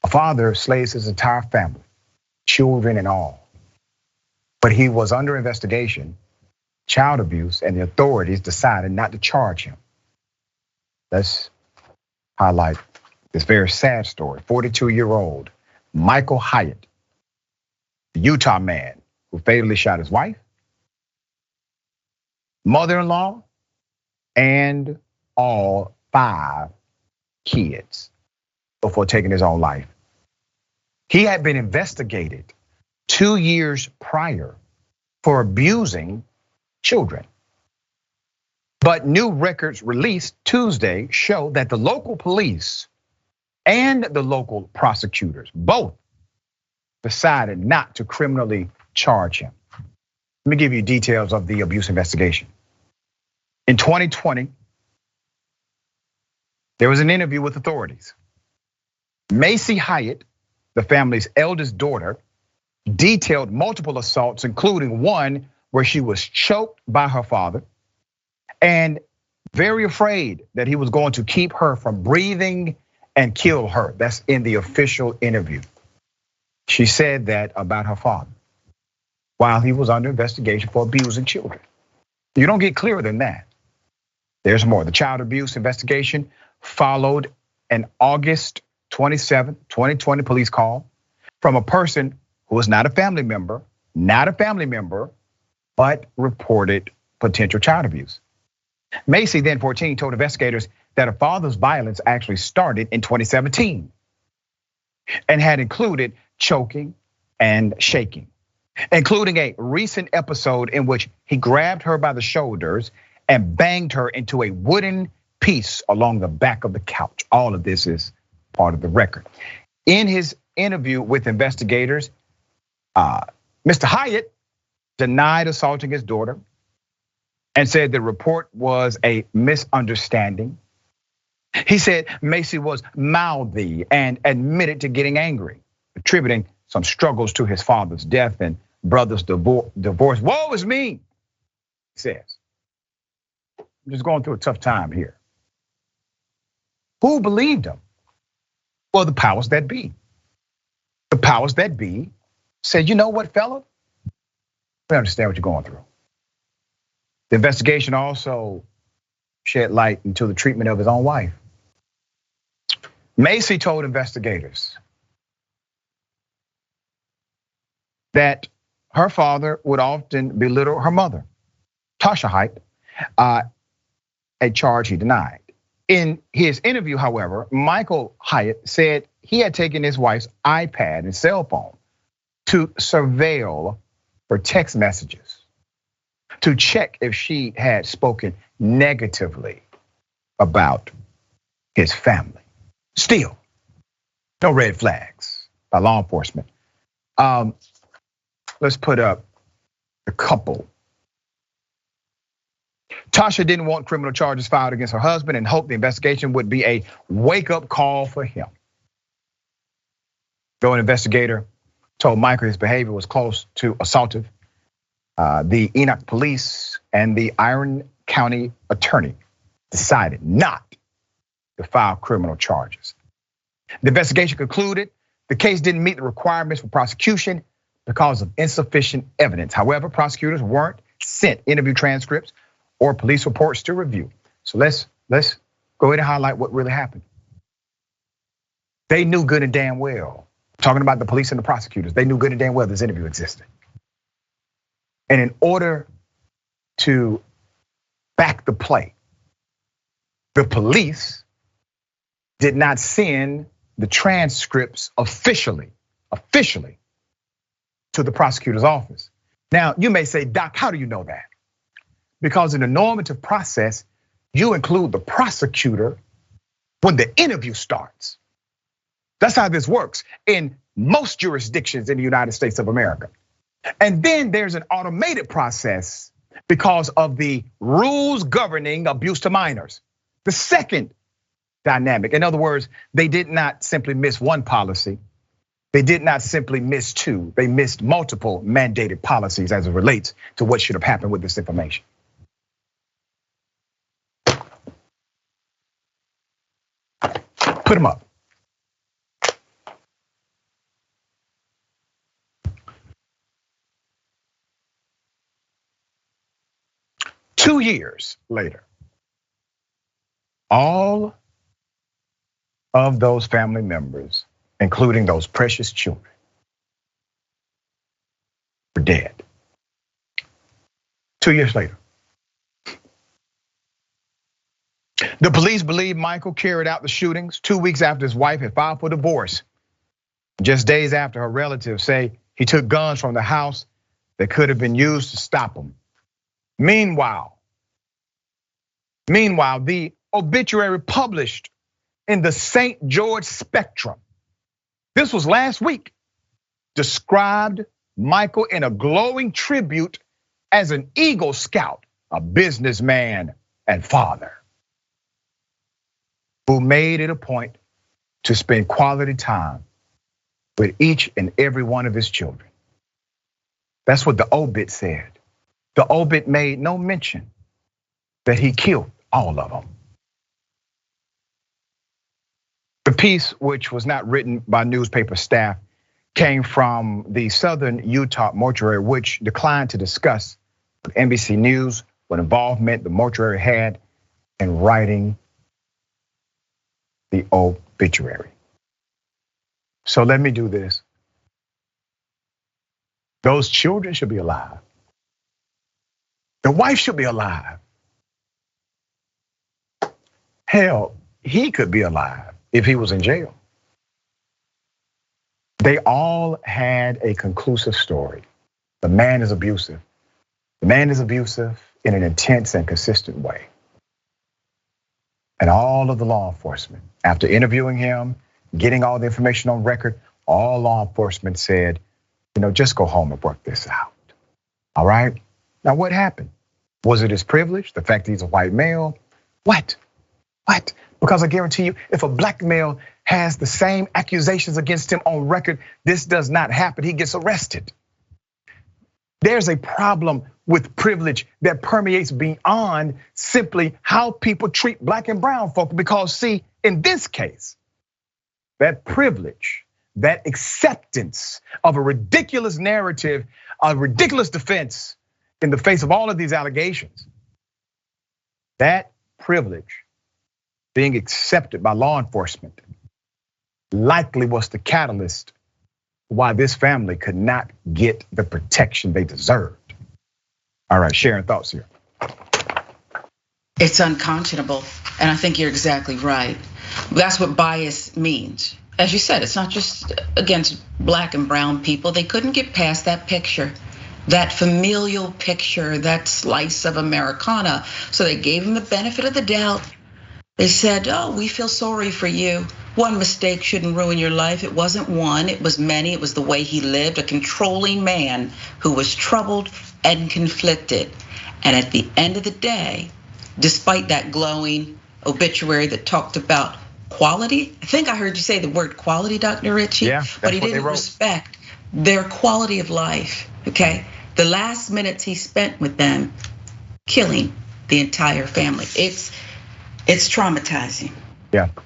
father slays his entire family, children and all. But he was under investigation, child abuse, and the authorities decided not to charge him. Let's highlight this very sad story. 42-year-old Michael Haight, the Utah man who fatally shot his wife, mother-in-law, and all 5 kids before taking his own life. He had been investigated 2 years prior for abusing children. But new records released Tuesday show that the local police and the local prosecutors both decided not to criminally charge him. Let me give you details of the abuse investigation. In 2020, there was an interview with authorities. Macy Haight, the family's eldest daughter, detailed multiple assaults, including one where she was choked by her father and very afraid that he was going to keep her from breathing and kill her. That's in the official interview. She said that about her father while he was under investigation for abusing children. You don't get clearer than that. There's more. The child abuse investigation followed an August 27, 2020 police call from a person who was not a family member, but reported potential child abuse. Macy, then 14, told investigators that her father's violence actually started in 2017 and had included choking and shaking, including a recent episode in which he grabbed her by the shoulders and banged her into a wooden piece along the back of the couch. All of this is part of the record. In his interview with investigators, Mr. Haight denied assaulting his daughter and said the report was a misunderstanding. He said Macy was mouthy and admitted to getting angry, attributing some struggles to his father's death and brother's divorce. Woe is me, he says. I'm just going through a tough time here. Who believed him? Well, the powers that be. The powers that be said, you know what, fella? We understand what you're going through. The investigation also shed light into the treatment of his own wife. Macy told investigators that her father would often belittle her mother, Tasha Haight, a charge he denied. In his interview, however, Michael Haight said he had taken his wife's iPad and cell phone to surveil her text messages, to check if she had spoken negatively about his family. Still, no red flags by law enforcement. Let's put up a couple. Tasha didn't want criminal charges filed against her husband and hoped the investigation would be a wake-up call for him. Though an investigator told Michael his behavior was close to assaultive, the Enoch police and the Iron County attorney decided not to file criminal charges. The investigation concluded the case didn't meet the requirements for prosecution because of insufficient evidence. However, prosecutors weren't sent interview transcripts or police reports to review. So let's go ahead and highlight what really happened. They knew good and damn well, talking about the police and the prosecutors, they knew good and damn well this interview existed. And in order to back the play, the police did not send the transcripts officially to the prosecutor's office. Now, you may say, Doc, how do you know that? Because in the normative process, you include the prosecutor when the interview starts. That's how this works in most jurisdictions in the United States of America. And then there's an automated process because of the rules governing abuse to minors. The second dynamic, in other words, they did not simply miss one policy. They did not simply miss two. They missed multiple mandated policies as it relates to what should have happened with this information. Put them up. 2 years later, all of those family members, including those precious children, were dead. 2 years later. The police believe Michael carried out the shootings 2 weeks after his wife had filed for divorce. Just days after her relatives say he took guns from the house that could have been used to stop him. Meanwhile, the obituary published in the St. George Spectrum, this was last week, described Michael in a glowing tribute as an Eagle Scout, a businessman and father who made it a point to spend quality time with each and every one of his children. That's what the obit said. The obit made no mention that he killed all of them. The piece, which was not written by newspaper staff, came from the Southern Utah mortuary, which declined to discuss with NBC News what involvement the mortuary had in writing the obituary. So let me do this. Those children should be alive. The wife should be alive. Hell, he could be alive if he was in jail. They all had a conclusive story. The man is abusive. The man is abusive in an intense and consistent way. And all of the law enforcement, after interviewing him, getting all the information on record, all law enforcement said, just go home and work this out. All right? Now what happened? Was it his privilege? The fact that he's a white male? What? Because I guarantee you, if a black male has the same accusations against him on record, this does not happen. He gets arrested. There's a problem with privilege that permeates beyond simply how people treat black and brown folk. Because see, in this case, that privilege, that acceptance of a ridiculous narrative, a ridiculous defense in the face of all of these allegations, that privilege being accepted by law enforcement likely was the catalyst why this family could not get the protection they deserved. All right, Sharon, thoughts here. It's unconscionable, and I think you're exactly right. That's what bias means. As you said, it's not just against black and brown people. They couldn't get past that picture, that familial picture, that slice of Americana. So they gave him the benefit of the doubt. They said, we feel sorry for you. One mistake shouldn't ruin your life. It wasn't one, it was many. It was the way he lived, a controlling man who was troubled and conflicted. And at the end of the day, despite that glowing obituary that talked about quality, I think I heard you say the word quality, Dr. Richey. Yeah, but he didn't respect their quality of life, okay? The last minutes he spent with them, killing the entire family. It's traumatizing. Yeah.